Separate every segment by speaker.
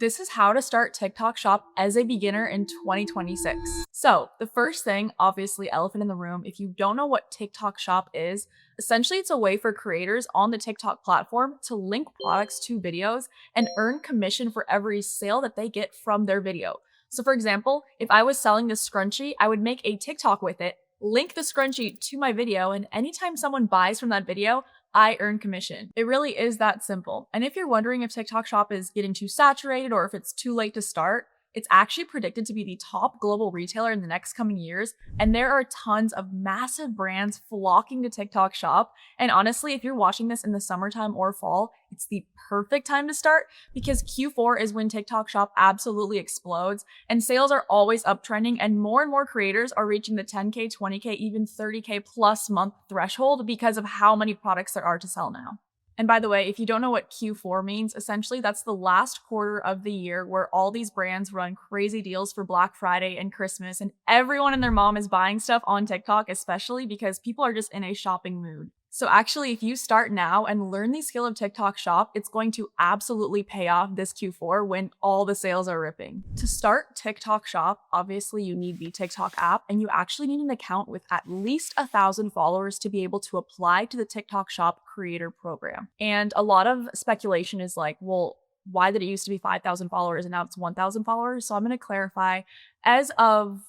Speaker 1: This is how to start TikTok Shop as a beginner in 2026. So the first thing, obviously elephant in the room, if you don't know what TikTok Shop is, essentially it's a way for creators on the TikTok platform to link products to videos and earn commission for every sale that they get from their video. So for example, if I was selling this scrunchie, I would make a TikTok with it, link the scrunchie to my video, and anytime someone buys from that video, I earn commission. It really is that simple. And if you're wondering if TikTok Shop is getting too saturated or if it's too late to start, it's actually predicted to be the top global retailer in the next coming years. And there are tons of massive brands flocking to TikTok Shop. And honestly, if you're watching this in the summertime or fall, it's the perfect time to start because Q4 is when TikTok Shop absolutely explodes and sales are always uptrending and more creators are reaching the 10K, 20K, even 30K plus month threshold because of how many products there are to sell now. And by the way, if you don't know what Q4 means, essentially that's the last quarter of the year where all these brands run crazy deals for Black Friday and Christmas, and everyone and their mom is buying stuff on TikTok, especially because people are just in a shopping mood. So actually, if you start now and learn the skill of TikTok Shop, it's going to absolutely pay off this Q4 when all the sales are ripping. To start TikTok Shop, obviously you need the TikTok app and you actually need an account with at least 1,000 followers to be able to apply to the TikTok Shop creator program. And a lot of speculation is like, well, why did it used to be 5,000 followers and now it's 1,000 followers? So I'm going to clarify. As of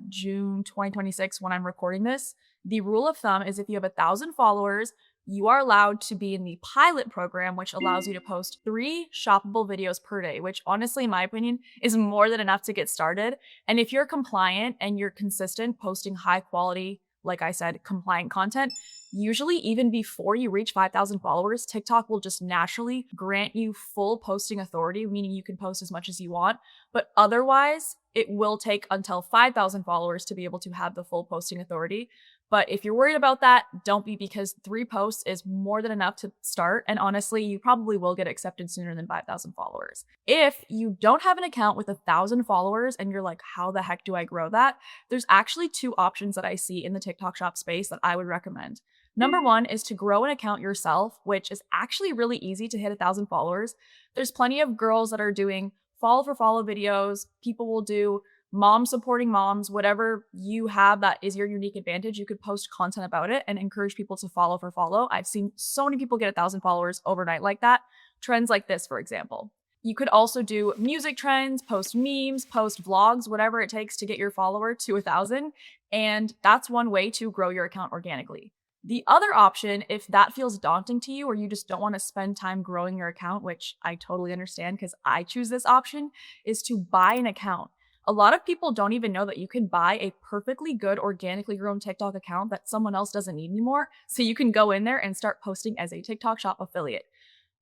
Speaker 1: June 2026, when I'm recording this, the rule of thumb is if you have 1,000 followers, you are allowed to be in the pilot program, which allows you to post 3 shoppable videos per day, which honestly, in my opinion, is more than enough to get started. And if you're compliant and you're consistent posting high quality, like I said, compliant content, usually even before you reach 5,000 followers, TikTok will just naturally grant you full posting authority, meaning you can post as much as you want. But otherwise, it will take until 5,000 followers to be able to have the full posting authority. But if you're worried about that, don't be, because 3 posts is more than enough to start. And honestly, you probably will get accepted sooner than 5,000 followers. If you don't have an account with 1,000 followers and you're like, how the heck do I grow that? There's actually 2 options that I see in the TikTok Shop space that I would recommend. Number 1 is to grow an account yourself, which is actually really easy to hit 1,000 followers. There's plenty of girls that are doing follow for follow videos. People will do mom supporting moms, whatever you have that is your unique advantage. You could post content about it and encourage people to follow for follow. I've seen so many people get 1,000 followers overnight like that. Trends like this, for example. You could also do music trends, post memes, post vlogs, whatever it takes to get your follower to 1,000. And that's one way to grow your account organically. The other option, if that feels daunting to you or you just don't want to spend time growing your account, which I totally understand because I choose this option, is to buy an account. A lot of people don't even know that you can buy a perfectly good organically grown TikTok account that someone else doesn't need anymore. So you can go in there and start posting as a TikTok Shop affiliate.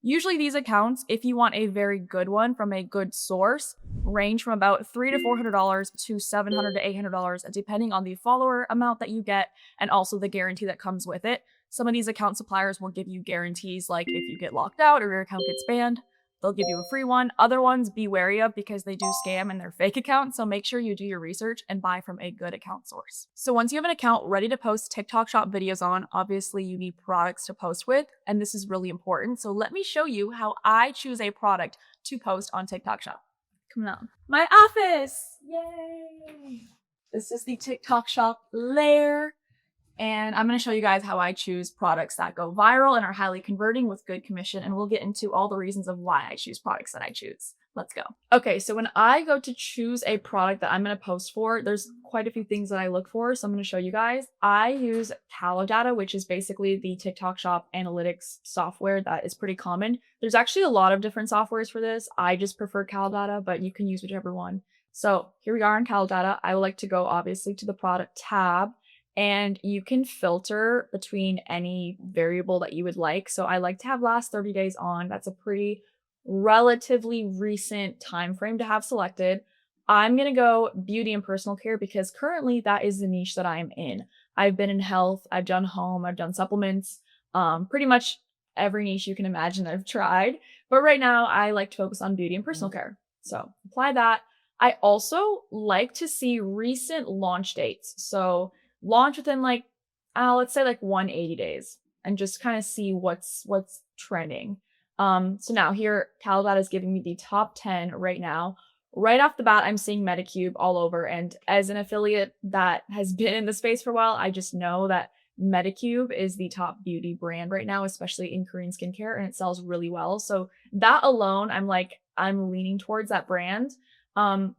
Speaker 1: Usually these accounts, if you want a very good one from a good source, range from about $300 to $400 to $700 to $800, depending on the follower amount that you get and also the guarantee that comes with it. Some of these account suppliers will give you guarantees like if you get locked out or your account gets banned, they'll give you a free one. Other ones, be wary of because they do scam and they're fake accounts. So make sure you do your research and buy from a good account source. So once you have an account ready to post TikTok Shop videos on, obviously you need products to post with. And this is really important. So let me show you how I choose a product to post on TikTok Shop. Come on. My office. Yay. This is the TikTok Shop layer. And I'm going to show you guys how I choose products that go viral and are highly converting with good commission. And we'll get into all the reasons of why I choose products that I choose. Let's go. Okay, so when I go to choose a product that I'm going to post for, there's quite a few things that I look for. So I'm going to show you guys. I use Data, which is basically the TikTok Shop analytics software that is pretty common. There's actually a lot of different softwares for this. I just prefer Data, but you can use whichever one. So here we are in Data. I would like to go obviously to the product tab. And you can filter between any variable that you would like. So I like to have last 30 days on. That's a pretty relatively recent time frame to have selected. I'm going to go beauty and personal care because currently that is the niche that I'm in. I've been in health, I've done home, I've done supplements, pretty much every niche you can imagine I've tried. But right now I like to focus on beauty and personal care. So apply that. I also like to see recent launch dates. So launch within let's say 180 days and just kind of see what's trending. So now here, Calabat is giving me the top 10 right now. Right off the bat, I'm seeing Medicube all over. And as an affiliate that has been in the space for a while, I just know that Medicube is the top beauty brand right now, especially in Korean skincare, and it sells really well. So that alone, I'm leaning towards that brand.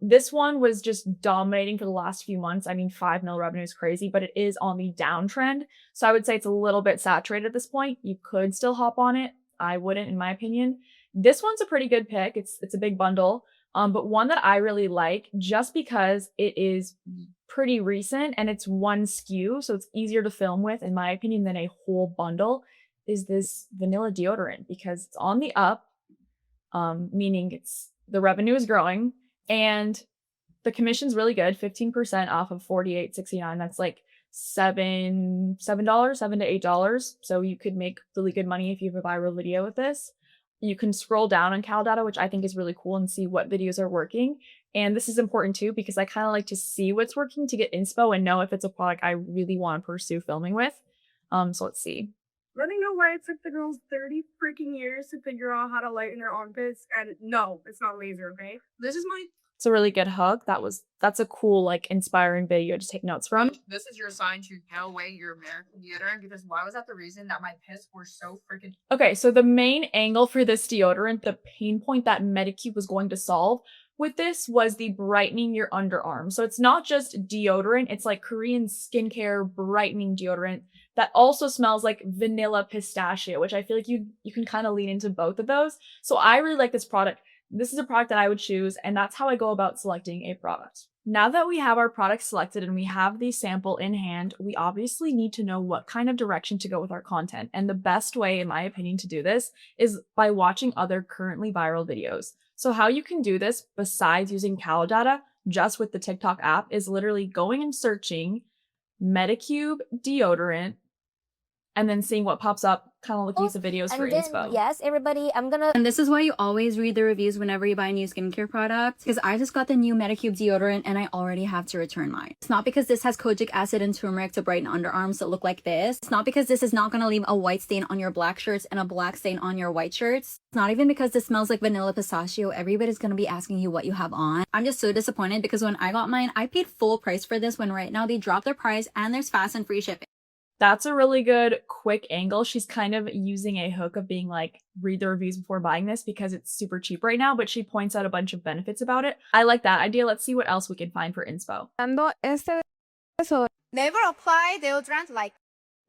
Speaker 1: This one was just dominating for the last few months. I mean, 5 mil revenue is crazy, but it is on the downtrend. So I would say it's a little bit saturated at this point. You could still hop on it. I wouldn't, in my opinion. This one's a pretty good pick. It's a big bundle. But one that I really like just because it is pretty recent and it's one SKU, so it's easier to film with, in my opinion, than a whole bundle, is this vanilla deodorant because it's on the up, meaning the revenue is growing and the commission's really good, 15% off of $48.69. That's like $7 to $8. So you could make really good money if you have a viral video with this. You can scroll down on Cal Data, which I think is really cool, and see what videos are working. And this is important too, because I kind of like to see what's working to get inspo and know if it's a product I really want to pursue filming with. So let's see.
Speaker 2: Let me know why it took the girls 30 freaking years to figure out how to lighten their armpits. And no, it's not laser, okay? This is my
Speaker 1: It's a really good hook. That's a cool, like, inspiring video to take notes from.
Speaker 2: This is your sign to go away your American deodorant, because why was that the reason that my piss were so freaking.
Speaker 1: Okay, so the main angle for this deodorant, the pain point that Medicube was going to solve with this was the brightening your underarm. So it's not just deodorant, it's like Korean skincare brightening deodorant that also smells like vanilla pistachio, which I feel like you can kind of lean into both of those. So I really like this product. This is a product that I would choose, and that's how I go about selecting a product. Now that we have our product selected and we have the sample in hand, we obviously need to know what kind of direction to go with our content. And the best way, in my opinion, to do this is by watching other currently viral videos. So how you can do this, besides using Calodata, just with the TikTok app, is literally going and searching Medicube deodorant and then seeing what pops up, kind of looking at the videos for inspo.
Speaker 3: Yes, everybody,
Speaker 4: And this is why you always read the reviews whenever you buy a new skincare product, because I just got the new Medicube deodorant and I already have to return mine. It's not because this has kojic acid and turmeric to brighten underarms that look like this. It's not because this is not going to leave a white stain on your black shirts and a black stain on your white shirts. It's not even because this smells like vanilla pistachio. Everybody's going to be asking you what you have on. I'm just so disappointed because when I got mine, I paid full price for this, when right now they dropped their price and there's fast and free shipping.
Speaker 1: That's a really good quick angle. She's kind of using a hook of being like, read the reviews before buying this because it's super cheap right now, but she points out a bunch of benefits about it. I like that idea. Let's see what else we can find for inspo.
Speaker 3: never apply deodorant like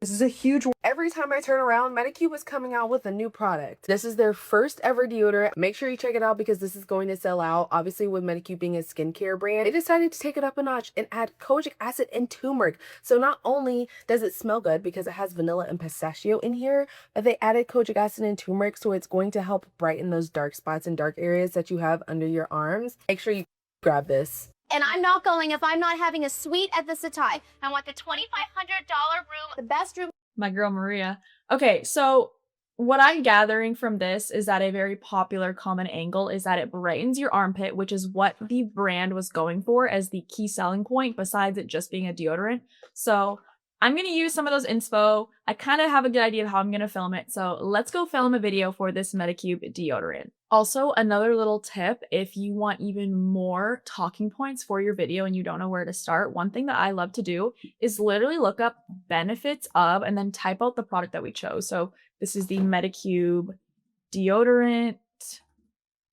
Speaker 2: This is a huge. Every time I turn around, Medicube is coming out with a new product. This is their first ever deodorant. Make sure you check it out because this is going to sell out. Obviously, with Medicube being a skincare brand, they decided to take it up a notch and add kojic acid and turmeric. So not only does it smell good because it has vanilla and pistachio in here, but they added kojic acid and turmeric, so it's going to help brighten those dark spots and dark areas that you have under your arms. Make sure you grab this.
Speaker 3: and I'm not going if I'm not having a suite at the Satai. I want the $2,500 room, the best room.
Speaker 1: My girl Maria. Okay, so what I'm gathering from this is that a very popular common angle is that it brightens your armpit, which is what the brand was going for as the key selling point, besides it just being a deodorant. So I'm going to use some of those inspo. I kind of have a good idea of how I'm going to film it. So let's go film a video for this Medicube deodorant. Also, another little tip, if you want even more talking points for your video and you don't know where to start, one thing that I love to do is literally look up benefits of and then type out the product that we chose. So this is the Medicube deodorant,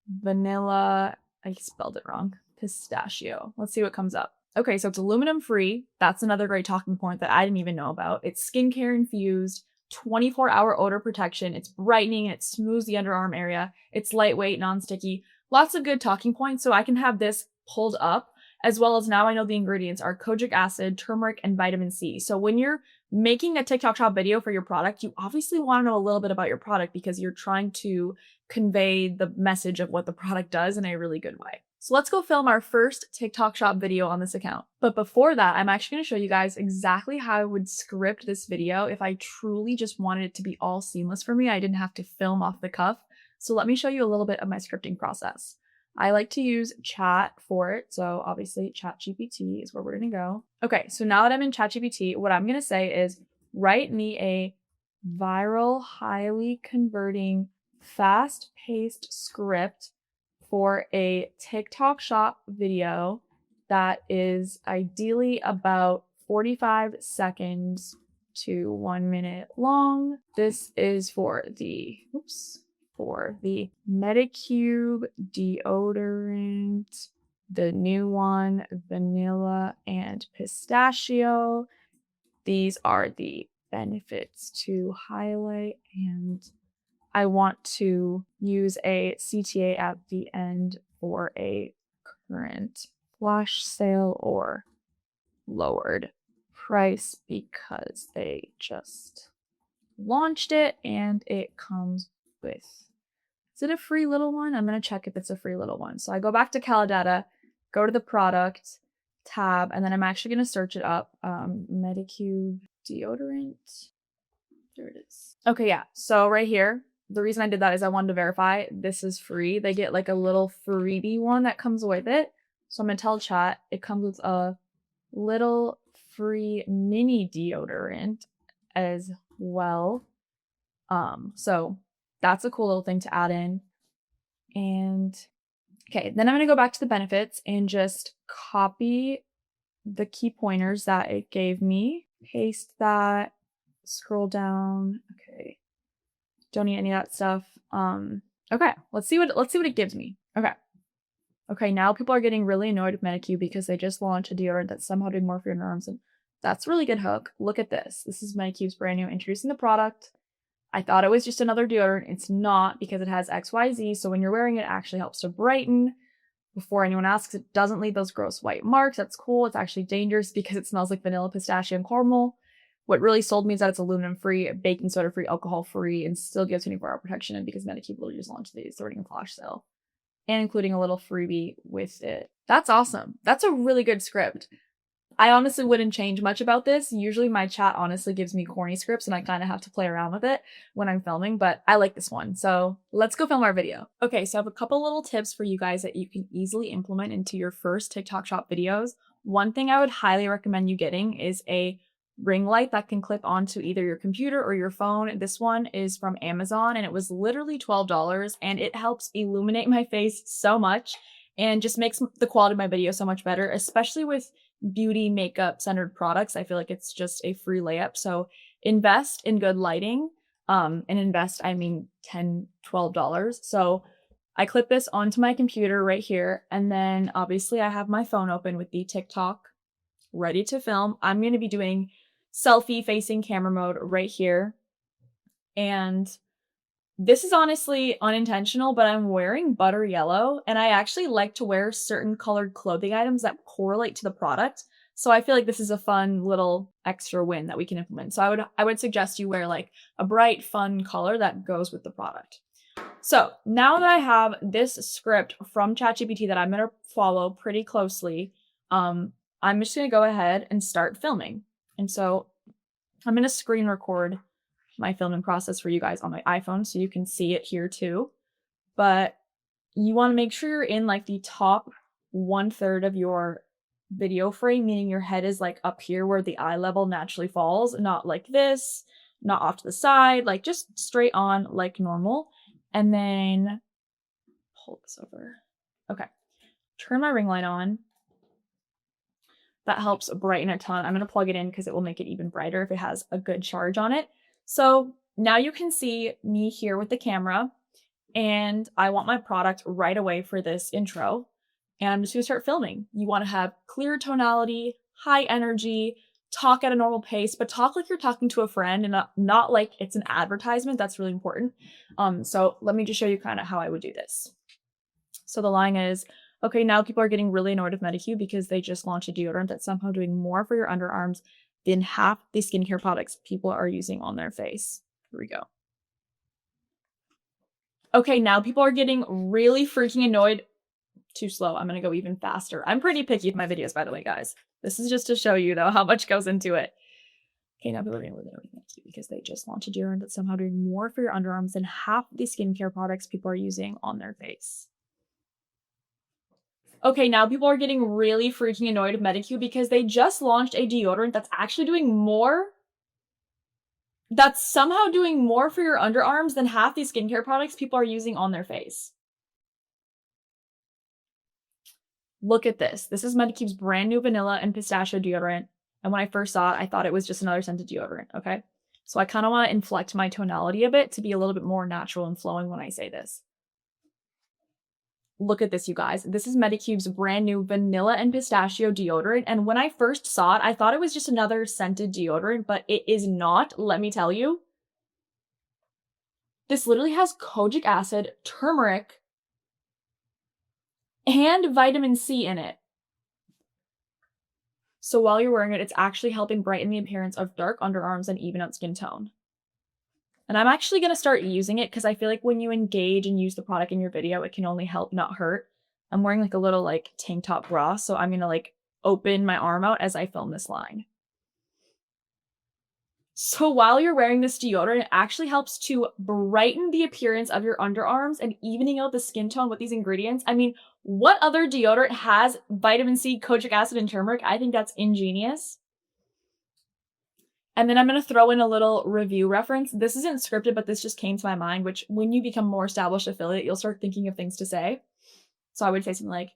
Speaker 1: vanilla, I spelled it wrong, pistachio. Let's see what comes up. Okay, so it's aluminum free. That's another great talking point that I didn't even know about. It's skincare infused, 24-hour odor protection. It's brightening. It smooths the underarm area. It's lightweight, non-sticky. Lots of good talking points. So I can have this pulled up, as well as now I know the ingredients are kojic acid, turmeric, and vitamin C. So when you're making a TikTok shop video for your product, you obviously want to know a little bit about your product because you're trying to convey the message of what the product does in a really good way. So let's go film our first TikTok shop video on this account. But before that, I'm actually going to show you guys exactly how I would script this video if I truly just wanted it to be all seamless for me. I didn't have to film off the cuff. So let me show you a little bit of my scripting process. I like to use chat for it. So obviously ChatGPT is where we're going to go. Okay, so now that I'm in ChatGPT, what I'm going to say is write me a viral, highly converting fast-paced script for a TikTok shop video that is ideally about 45 seconds to 1 minute long. This is for the Medicube deodorant, the new one, vanilla and pistachio. These are the benefits to highlight, and I want to use a CTA at the end for a current flash sale or lowered price because they just launched it and it comes with, is it a free little one? I'm going to check if it's a free little one. So I go back to Calidata, go to the product tab, and then I'm actually going to search it up. Medicube deodorant. There it is. Okay, yeah. So right here, the reason I did that is I wanted to verify this is free. They get like a little freebie one that comes with it. So I'm going to tell chat it comes with a little free mini deodorant as well. So that's a cool little thing to add in. And okay, then I'm going to go back to the benefits and just copy the key pointers that it gave me, paste that, scroll down. Okay. Don't need any of that stuff. Okay, let's see what it gives me. Okay, now people are getting really annoyed with Medicube because they just launched a deodorant that's somehow doing more for your arms, and that's a really good hook. Look at this. This is Medicube's brand new introducing the product. I thought it was just another deodorant. It's not, because it has XYZ, so when you're wearing it, it actually helps to brighten. Before anyone asks, it doesn't leave those gross white marks. That's cool. It's actually dangerous because it smells like vanilla, pistachio, and caramel. What really sold me is that it's aluminum-free, baking soda-free, alcohol-free, and still gives 24-hour protection. And because Medicube literally just launched these, they're running a flash sale, and including a little freebie with it. That's awesome. That's a really good script. I honestly wouldn't change much about this. Usually my chat honestly gives me corny scripts and I kind of have to play around with it when I'm filming, but I like this one. So let's go film our video. Okay, so I have a couple little tips for you guys that you can easily implement into your first TikTok shop videos. One thing I would highly recommend you getting is a ring light that can clip onto either your computer or your phone. This one is from Amazon and it was literally $12 and it helps illuminate my face so much and just makes the quality of my video so much better, especially with beauty makeup centered products. I feel like it's just a free layup. So invest in good lighting. And invest, I mean $10, $12. So I clip this onto my computer right here. And then obviously I have my phone open with the TikTok ready to film. I'm going to be doing selfie facing camera mode right here. And this is honestly unintentional, but I'm wearing butter yellow, and I actually like to wear certain colored clothing items that correlate to the product. So I feel like this is a fun little extra win that we can implement. So I would suggest you wear like a bright, fun color that goes with the product. So now that I have this script from ChatGPT that I'm going to follow pretty closely, I'm just going to go ahead and start filming. And so I'm going to screen record my filming process for you guys on my iPhone so you can see it here too. But you want to make sure you're in like the top 1/3 of your video frame, meaning your head is like up here where the eye level naturally falls, not like this, not off to the side, like just straight on like normal. And then pull this over. Okay. Turn my ring light on. That helps brighten a ton. I'm going to plug it in because it will make it even brighter if it has a good charge on it. So now you can see me here with the camera, and I want my product right away for this intro. And I'm just going to start filming. You want to have clear tonality, high energy, talk at a normal pace, but talk like you're talking to a friend and not like it's an advertisement. That's really important. So let me just show you kind of how I would do this. So the line is, okay, now people are getting really annoyed with Medicube because they just launched a deodorant that's somehow doing more for your underarms than half the skincare products people are using on their face. Here we go. Okay, now people are getting really freaking annoyed. Too slow. I'm going to go even faster. I'm pretty picky with my videos, by the way, guys. This is just to show you, though, how much goes into it. Okay, now people are getting really annoyed with Medicube because they just launched a deodorant that's somehow doing more for your underarms than half the skincare products people are using on their face. Okay, now people are getting really freaking annoyed with Medicube because they just launched a deodorant that's actually doing more that's somehow doing more for your underarms than half these skincare products people are using on their face. Look at this. This is Medicube's brand new vanilla and pistachio deodorant. And when I first saw it, I thought it was just another scented deodorant, okay? So I kind of want to inflect my tonality a bit to be a little bit more natural and flowing when I say this. Look at this, you guys. This is Medicube's brand new vanilla and pistachio deodorant. And when I first saw it, I thought it was just another scented deodorant, but it is not, let me tell you. This literally has kojic acid, turmeric, and vitamin C in it. So while you're wearing it, it's actually helping brighten the appearance of dark underarms and even out skin tone. And I'm actually going to start using it because I feel like when you engage and use the product in your video, it can only help, not hurt. I'm wearing like a little like tank top bra, so I'm going to like open my arm out as I film this line. So while you're wearing this deodorant, it actually helps to brighten the appearance of your underarms and evening out the skin tone with these ingredients. I mean, what other deodorant has vitamin C, kojic acid, and turmeric? I think that's ingenious. And then I'm going to throw in a little review reference. This isn't scripted, but this just came to my mind, which when you become more established affiliate, you'll start thinking of things to say. So I would say something like,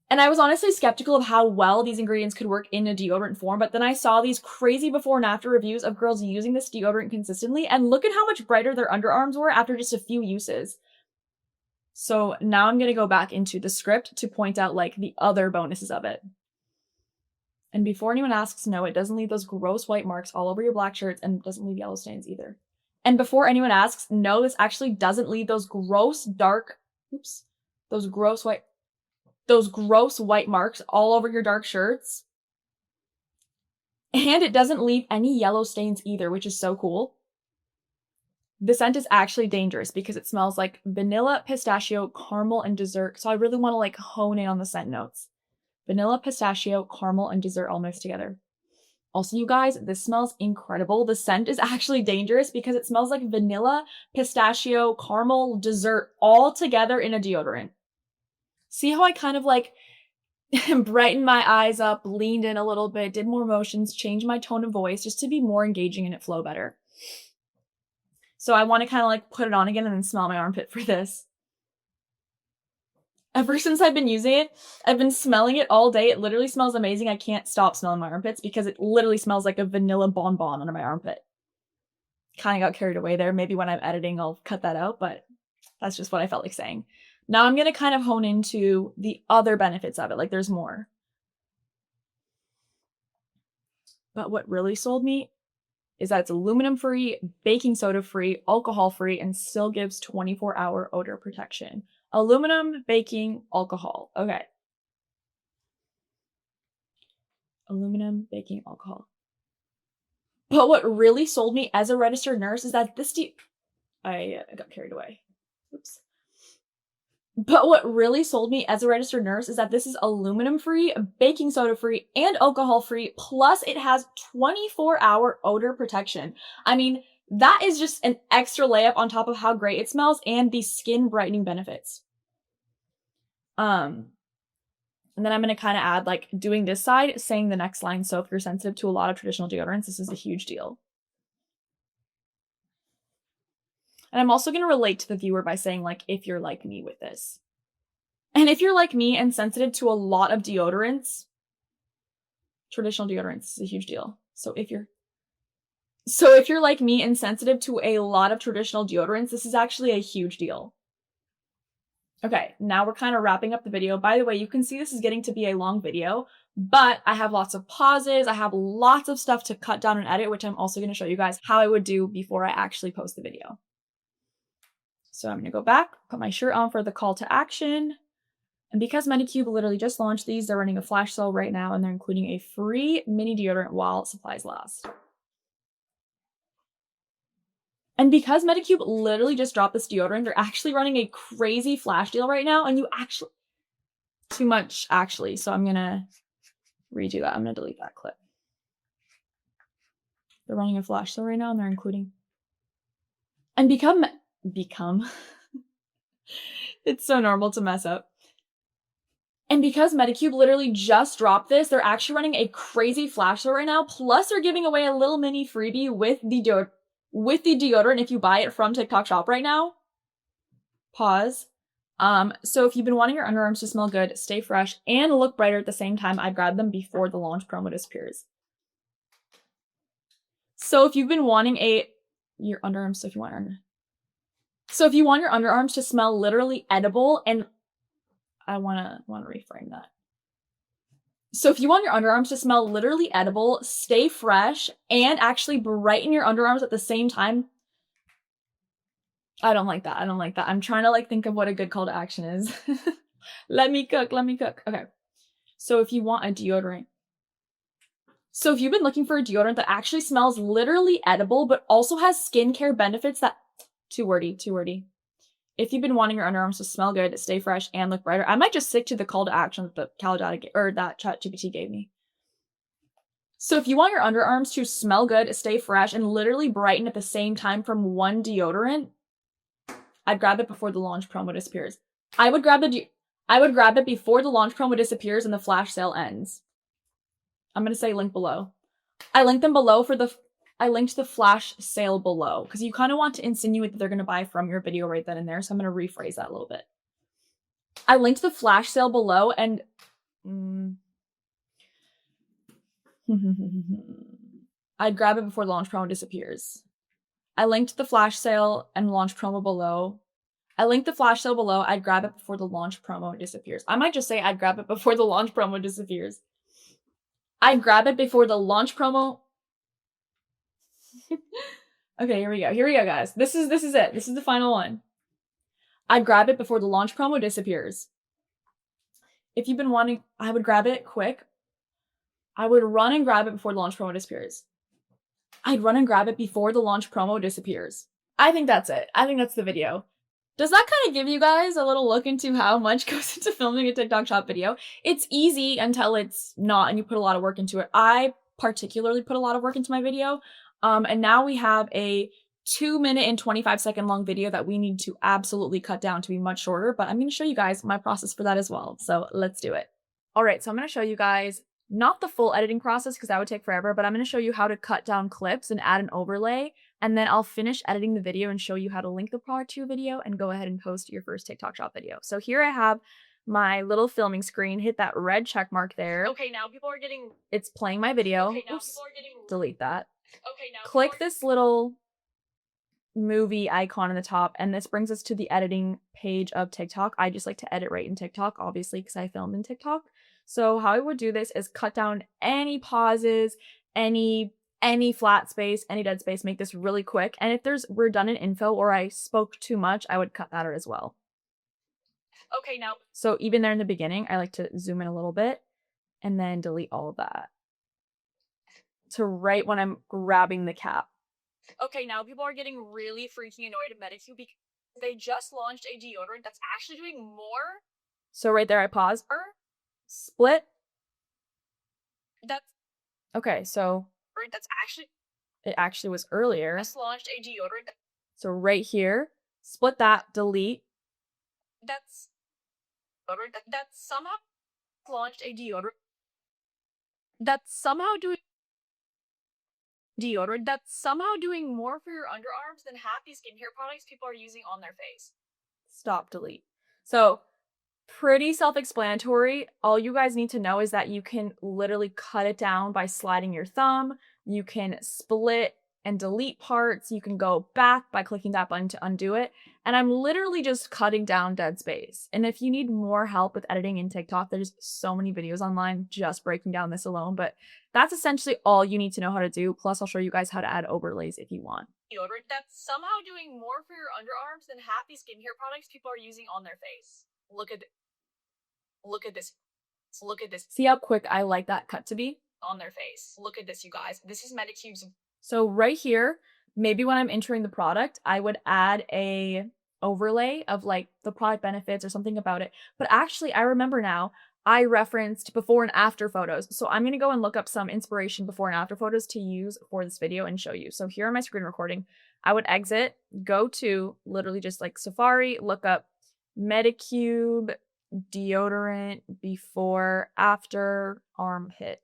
Speaker 1: and I was honestly skeptical of how well these ingredients could work in a deodorant form, but then I saw these crazy before and after reviews of girls using this deodorant consistently, and look at how much brighter their underarms were after just a few uses. So now I'm going to go back into the script to point out like the other bonuses of it. And before anyone asks, no, it doesn't leave those gross white marks all over your black shirts and doesn't leave yellow stains either. And before anyone asks, no, this actually doesn't leave those gross dark, those gross white marks all over your dark shirts. And it doesn't leave any yellow stains either, which is so cool. The scent is actually dangerous because it smells like vanilla, pistachio, caramel, and dessert. So I really want to like hone in on the scent notes. Vanilla, pistachio, caramel, and dessert all mixed together. Also, you guys, this smells incredible. The scent is actually dangerous because it smells like vanilla, pistachio, caramel, dessert all together in a deodorant. See how I kind of like brightened my eyes up, leaned in a little bit, did more motions, changed my tone of voice just to be more engaging and it flow better. So I want to kind of like put it on again and then smell my armpit for this. Ever since I've been using it, I've been smelling it all day. It literally smells amazing. I can't stop smelling my armpits because it literally smells like a vanilla bonbon under my armpit. Kind of got carried away there. Maybe when I'm editing, I'll cut that out, but that's just what I felt like saying. Now I'm going to kind of hone into the other benefits of it. Like there's more. But what really sold me is that it's aluminum-free, baking soda-free, alcohol-free, and still gives 24-hour odor protection. Aluminum, baking, alcohol. Okay. Aluminum, baking, alcohol. But what really sold me as a registered nurse is that this I got carried away. Oops. But what really sold me as a registered nurse is that this is aluminum-free, baking soda-free, and alcohol-free, plus it has 24-hour odor protection. I mean, that is just an extra layup on top of how great it smells and the skin brightening benefits. And then I'm going to kind of add like doing this side, saying the next line. So if you're sensitive to a lot of traditional deodorants, this is a huge deal. And I'm also going to relate to the viewer by saying like, if you're like me with this. And if you're like me and sensitive to a lot of deodorants, traditional deodorants is a huge deal. So if you're like me and sensitive to a lot of traditional deodorants, this is actually a huge deal. Okay, now we're kind of wrapping up the video. By the way, you can see this is getting to be a long video, but I have lots of pauses. I have lots of stuff to cut down and edit, which I'm also going to show you guys how I would do before I actually post the video. So I'm going to go back, put my shirt on for the call to action. And because Medicube literally just launched these, they're running a flash sale right now, and they're including a free mini deodorant while supplies last. And because Medicube literally just dropped this deodorant, they're actually running a crazy flash deal right now, and too much actually, so I'm going to redo that. I'm going to delete that clip. They're running a flash sale right now, and they're including... And become... It's so normal to mess up. And because Medicube literally just dropped this, they're actually running a crazy flash sale right now. Plus, they're giving away a little mini freebie with the deodorant if you buy it from TikTok Shop right now. Pause. So if you've been wanting your underarms to smell good, stay fresh, and look brighter at the same time, I'd grab them before the launch promo disappears. So if you've been wanting your underarms, so if you want your underarms to smell literally edible, and I wanna reframe that. So if you want your underarms to smell literally edible, stay fresh, and actually brighten your underarms at the same time. I don't like that. I'm trying to like think of what a good call to action is. Let me cook. Okay. So if you want a deodorant. So if you've been looking for a deodorant that actually smells literally edible, but also has skincare benefits that, too wordy. If you've been wanting your underarms to smell good, stay fresh, and look brighter, I might just stick to the call to action that that ChatGPT gave me. So if you want your underarms to smell good, stay fresh, and literally brighten at the same time from one deodorant, I'd grab it before the launch promo disappears. I would grab it before the launch promo disappears and the flash sale ends. I'm gonna say link below. I linked the flash sale below because you kind of want to insinuate that they're gonna buy from your video right then and there. So I'm gonna rephrase that a little bit. I linked the flash sale below and I'd grab it before the launch promo disappears. I linked the flash sale and launch promo below. I'd grab it before the launch promo disappears. I might just say I'd grab it before the launch promo disappears. I'd grab it before the launch promo. Okay, here we go, guys. This is it. This is the final one. I'd grab it before the launch promo disappears. If you've been wanting, I would grab it quick. I would run and grab it before the launch promo disappears. I'd run and grab it before the launch promo disappears. I think that's it. I think that's the video. Does that kind of give you guys a little look into how much goes into filming a TikTok Shop video? It's easy until it's not and you put a lot of work into it. I particularly put a lot of work into my video. And now we have a 2-minute and 25-second long video that we need to absolutely cut down to be much shorter, but I'm going to show you guys my process for that as well. So let's do it. All right, so I'm going to show you guys not the full editing process because that would take forever, but I'm going to show you how to cut down clips and add an overlay. And then I'll finish editing the video and show you how to link the product to your video and go ahead and post your first TikTok Shop video. So here I have my little filming screen. Hit that red check mark there.
Speaker 3: Okay, now people are getting...
Speaker 1: It's playing my video.
Speaker 3: Okay, now
Speaker 1: Oops.
Speaker 3: people are getting...
Speaker 1: Delete that.
Speaker 3: Okay, now...
Speaker 1: Click this little movie icon in the top, and this brings us to the editing page of TikTok. I just like to edit right in TikTok, obviously, because I filmed in TikTok. So how I would do this is cut down any pauses, any flat space, any dead space, make this really quick. And if there's redundant info or I spoke too much, I would cut that out as well.
Speaker 3: Okay, now...
Speaker 1: So even there in the beginning, I like to zoom in a little bit and then delete all of that. To right when I'm grabbing the cap.
Speaker 3: Okay, now people are getting really freaking annoyed at Medicube because they just launched a deodorant that's actually doing more.
Speaker 1: So right there, I pause. Split.
Speaker 3: That's...
Speaker 1: Okay, so...
Speaker 3: That's actually...
Speaker 1: It actually was earlier.
Speaker 3: Just launched a deodorant.
Speaker 1: So right here, split that, delete.
Speaker 3: That's... That's somehow launched a deodorant. That's somehow doing... Deodorant that's somehow doing more for your underarms than half these skincare products people are using on their face.
Speaker 1: Stop, delete. So pretty self-explanatory. All you guys need to know is that you can literally cut it down by sliding your thumb. You can split and delete parts. You can go back by clicking that button to undo it. And I'm literally just cutting down dead space. And if you need more help with editing in TikTok, there's so many videos online just breaking down this alone. But that's essentially all you need to know how to do. Plus, I'll show you guys how to add overlays if you want.
Speaker 3: Deodorant that's somehow doing more for your underarms than half these skincare products people are using on their face. Look at this. Look at this.
Speaker 1: See how quick I like that cut to be?
Speaker 3: On their face. Look at this, you guys. This is Medicube's.
Speaker 1: So right here, maybe when I'm entering the product, I would add a overlay of like the product benefits or something about it. But actually, I remember now, I referenced before and after photos. So I'm going to go and look up some inspiration before and after photos to use for this video and show you. So here on my screen recording, I would exit, go to literally just like Safari, look up Medicube deodorant before, after, armpit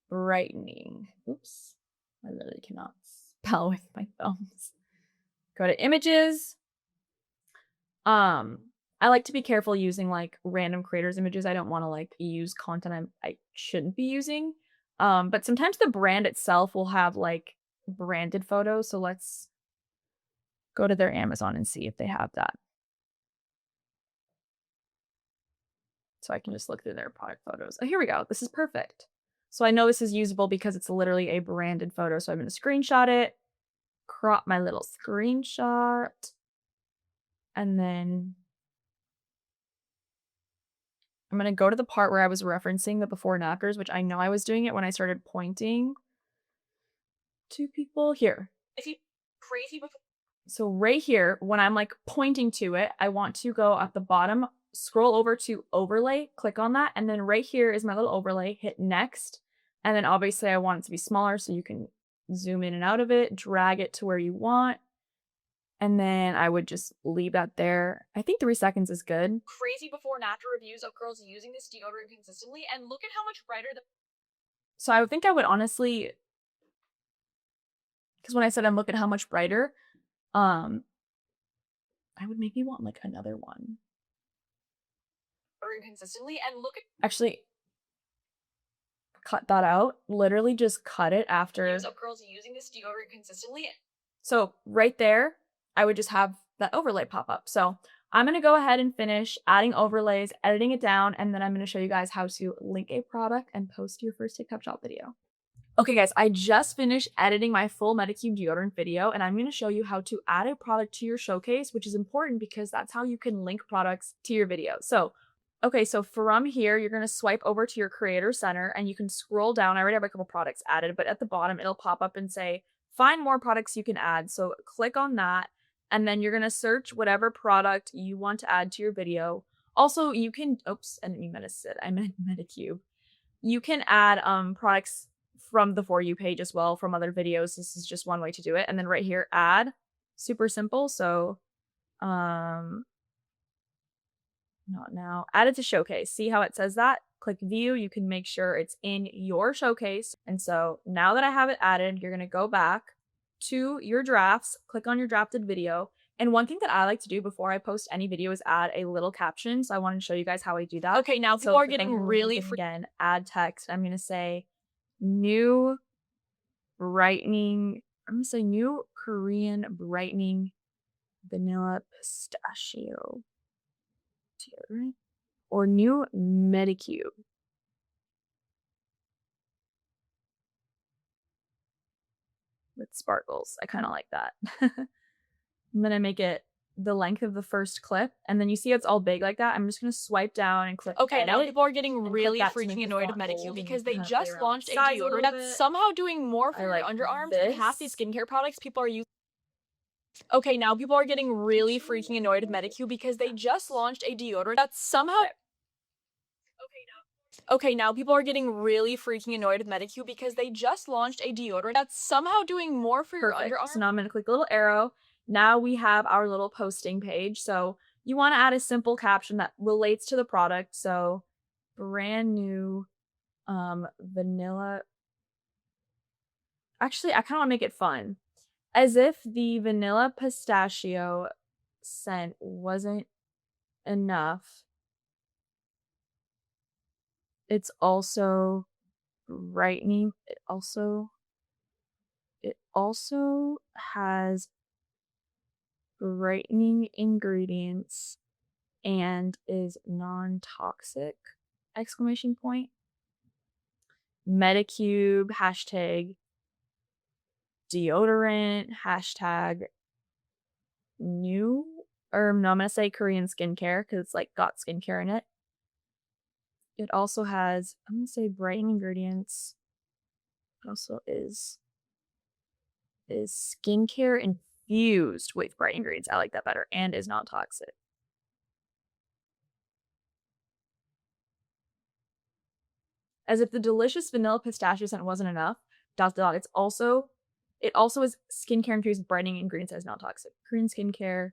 Speaker 1: brightening. Oops. I literally cannot spell with my thumbs. Go to images. I like to be careful using like random creators images. I don't want to like use content I shouldn't be using. But sometimes the brand itself will have like branded photos. So let's go to their Amazon and see if they have that. So I can just look through their product photos. Oh, here we go. This is perfect. So I know this is usable because it's literally a branded photo. So I'm going to screenshot it, crop my little screenshot, and then I'm going to go to the part where I was referencing the before and afters, which I know I was doing it when I started pointing to people. Here.
Speaker 3: If you crazy before.
Speaker 1: So right here, when I'm like pointing to it, I want to go at the bottom, scroll over to overlay, click on that. And then right here is my little overlay, hit next. And then obviously I want it to be smaller so you can zoom in and out of it, drag it to where you want. And then I would just leave that there. I think 3 seconds is good.
Speaker 3: Crazy before and after reviews of girls using this deodorant consistently, and look at how much brighter the.
Speaker 1: So I would think I would honestly, because when I said I'm looking at how much brighter, I would maybe want like another one.
Speaker 3: Consistently, and look at.
Speaker 1: Actually, cut that out. Literally just cut it after.
Speaker 3: Of girls using this deodorant consistently.
Speaker 1: So right there, I would just have that overlay pop up. So I'm going to go ahead and finish adding overlays, editing it down, and then I'm going to show you guys how to link a product and post your first TikTok shop video. Okay guys, I just finished editing my full Medicube deodorant video, and I'm going to show you how to add a product to your showcase, which is important because that's how you can link products to your video. So, okay, so from here, you're going to swipe over to your creator center and you can scroll down. I already have a couple products added, but at the bottom, it'll pop up and say, find more products you can add. So click on that, and then you're going to search whatever product you want to add to your video. Also, you can, oops, I didn't mean Medicube, I meant Medicube. You can add products from the For You page as well from other videos. This is just one way to do it. And then right here, add, super simple. So, not now, add it to showcase. See how it says that? Click view. You can make sure it's in your showcase. And so now that I have it added, you're going to go back to your drafts, click on your drafted video. And one thing that I like to do before I post any video is add a little caption. So I want to show you guys how I do that.
Speaker 3: Okay, now people are getting really
Speaker 1: again, add text. I'm going to say new brightening. I'm going to say new Korean brightening vanilla pistachio deodorant or new Medicube. With sparkles. I kind of like that. I'm going to make it the length of the first clip, and then you see it's all big like that. I'm just going to swipe down and click.
Speaker 3: Okay, now people are getting really freaking annoyed with Medicube because they just launched a deodorant that's somehow doing more for your underarms than half these skincare products people are using. Okay, now people are getting really freaking annoyed with Medicube because they just launched a deodorant that's somehow. Okay, now people are getting really freaking annoyed with Medicube because they just launched a deodorant that's somehow doing more for your underarms.
Speaker 1: So now I'm going to click the little arrow. Now we have our little posting page. So you want to add a simple caption that relates to the product. So brand new vanilla. Actually, I kind of want to make it fun. As if the vanilla pistachio scent wasn't enough, it's also brightening. It also has brightening ingredients and is non-toxic, exclamation point. Medicube, hashtag deodorant, hashtag new, or no, I'm gonna say Korean skincare because it's like got skincare in it. It also has, I'm gonna say brightening ingredients. It also is skincare infused with brightening ingredients. I like that better, and is not toxic. As if the delicious vanilla pistachio scent wasn't enough, it also is skincare infused with brightening ingredients that is not toxic. Korean skincare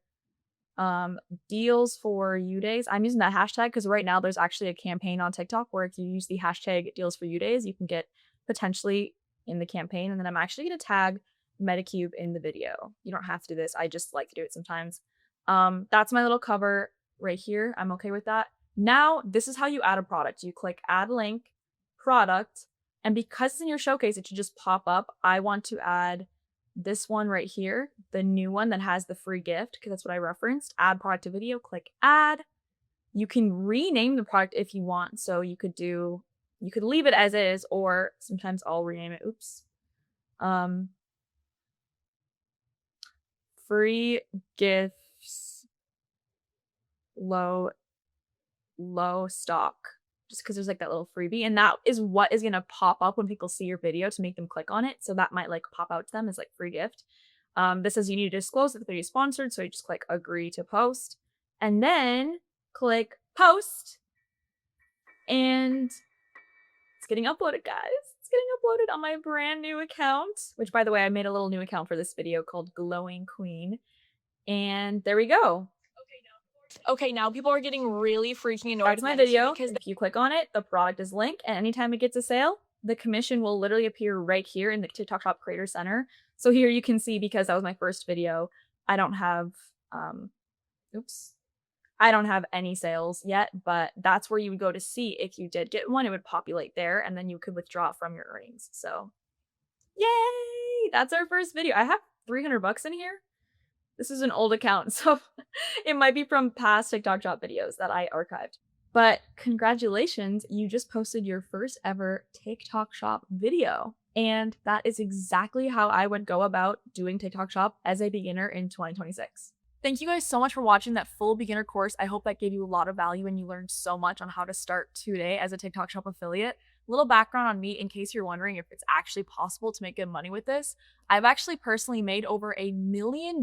Speaker 1: Deals for you days. I'm using that hashtag because right now there's actually a campaign on TikTok where if you use the hashtag deals for you days, you can get potentially in the campaign. And then I'm actually going to tag Medicube in the video. You don't have to do this. I just like to do it sometimes. That's my little cover right here. I'm okay with that. Now, this is how you add a product. You click add link, product, and because it's in your showcase, it should just pop up. I want to add this one right here, the new one that has the free gift, because that's what I referenced. Add product to video, click add. You can rename the product if you want. So you could leave it as is, or sometimes I'll rename it. Oops. Free gifts, low stock. Just because there's like that little freebie, and that is what is gonna pop up when people see your video to make them click on it. So that might like pop out to them as like free gift. This says you need to disclose that the video is sponsored, so you just click agree to post, and then click post, and it's getting uploaded, guys. It's getting uploaded on my brand new account, which by the way, I made a little new account for this video called Glowing Queen, and there we go.
Speaker 3: Okay, now people are getting really freaking annoyed.
Speaker 1: Back to my video, because if you click on it, the product is linked, and anytime it gets a sale, the commission will literally appear right here in the TikTok Shop Creator Center. So here you can see, because that was my first video, I don't have, I don't have any sales yet, but that's where you would go to see if you did get one. It would populate there, and then you could withdraw from your earnings. So, yay! That's our first video. I have 300 bucks in here. This is an old account, so it might be from past TikTok Shop videos that I archived. But congratulations, you just posted your first ever TikTok Shop video. And that is exactly how I would go about doing TikTok Shop as a beginner in 2026. Thank you guys so much for watching that full beginner course. I hope that gave you a lot of value and you learned so much on how to start today as a TikTok Shop affiliate. A little background on me in case you're wondering if it's actually possible to make good money with this. I've actually personally made over $1 million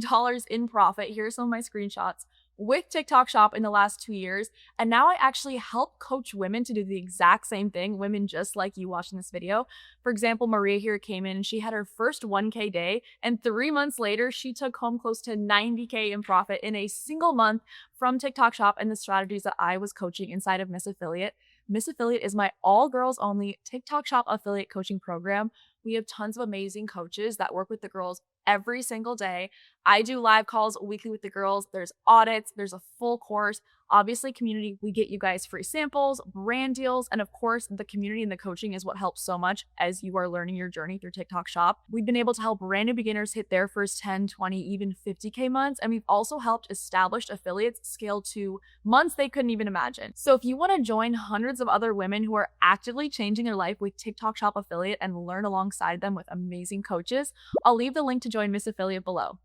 Speaker 1: in profit. Here are some of my screenshots with TikTok Shop in the last 2 years. And now I actually help coach women to do the exact same thing, women just like you watching this video. For example, Maria here came in and she had her first 1K day, and 3 months later, she took home close to 90K in profit in a single month from TikTok Shop and the strategies that I was coaching inside of Miss Affiliate. Miss Affiliate is my all girls only TikTok Shop affiliate coaching program. We have tons of amazing coaches that work with the girls every single day. I do live calls weekly with the girls. There's audits, there's a full course. Obviously, community, we get you guys free samples, brand deals, and of course, the community and the coaching is what helps so much as you are learning your journey through TikTok Shop. We've been able to help brand new beginners hit their first 10, 20, even 50K months, and we've also helped established affiliates scale to months they couldn't even imagine. So if you want to join hundreds of other women who are actively changing their life with TikTok Shop affiliate and learn alongside them with amazing coaches, I'll leave the link to join Miss Affiliate below.